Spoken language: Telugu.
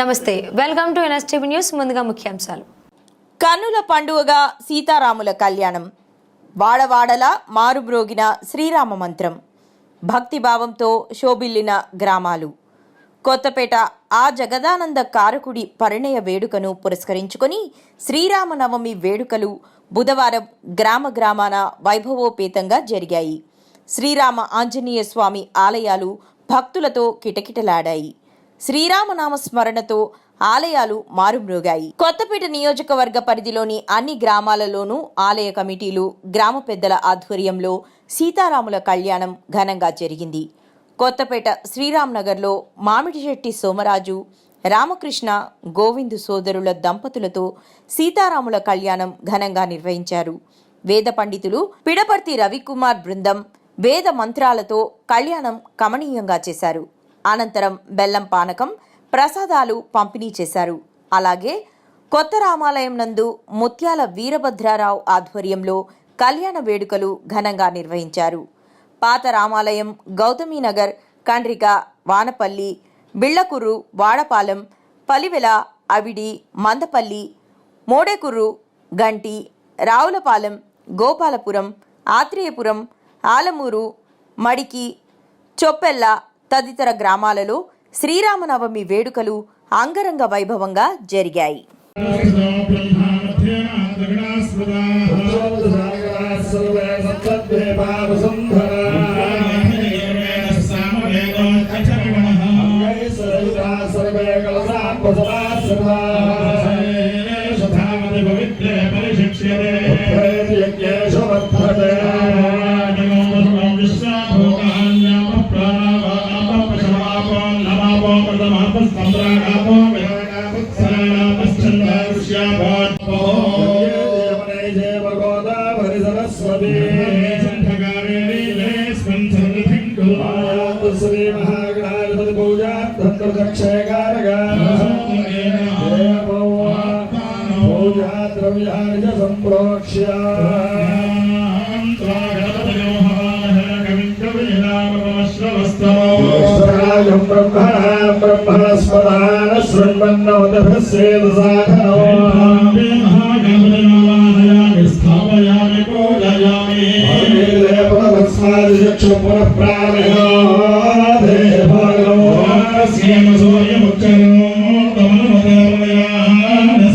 నమస్తే, వెల్కమ్ టు ఎన్ఎస్టీవీ న్యూస్. ముందుగా ముఖ్యాంశాలు. కన్నుల పండుగగా సీతారాముల కళ్యాణం. వాడవాడల మారుబ్రోగిన శ్రీరామ మంత్రం. భక్తిభావంతో శోభిల్లిన గ్రామాలు. కొత్తపేట ఆ జగదానంద కారకుడి పరిణయ వేడుకను పురస్కరించుకొని శ్రీరామనవమి వేడుకలు బుధవారం గ్రామాన వైభవోపేతంగా జరిగాయి. శ్రీరామ ఆంజనేయ స్వామి ఆలయాలు భక్తులతో కిటకిటలాడాయి. శ్రీరామనామ స్మరణతో ఆలయాలు మారుమ్రోగాయి. కొత్తపేట నియోజకవర్గ పరిధిలోని అన్ని గ్రామాలలోనూ ఆలయ కమిటీలు, గ్రామ పెద్దల ఆధ్వర్యంలో సీతారాముల కళ్యాణం ఘనంగా జరిగింది. కొత్తపేట శ్రీరామ్ నగర్లో మామిడిశెట్టి సోమరాజు, రామకృష్ణ, గోవిందు సోదరుల దంపతులతో సీతారాముల కళ్యాణం ఘనంగా నిర్వహించారు. వేద పండితులు పిడపర్తి రవికుమార్ బృందం వేద మంత్రాలతో కళ్యాణం కమనీయంగా చేశారు. అనంతరం బెల్లం పానకం, ప్రసాదాలు పంపిణీ చేశారు. అలాగే కొత్త రామాలయం నందు ముత్యాల వీరభద్రారావు ఆధ్వర్యంలో కళ్యాణ వేడుకలు ఘనంగా నిర్వహించారు. పాత రామాలయం గౌతమీనగర్, కండ్రిక, వానపల్లి, బిళ్లకుర్రు, వాడపాలెం, పలివెల, అవిడి, మందపల్లి, మోడేకుర్రు, గంటి, రావులపాలెం, గోపాలపురం, ఆత్రేయపురం, ఆలమూరు, మడికి, చొప్పెల్ల తదితర గ్రామాలలో శ్రీరామనవమి వేడుకలు అంగరంగ వైభవంగా జరిగాయి. పునః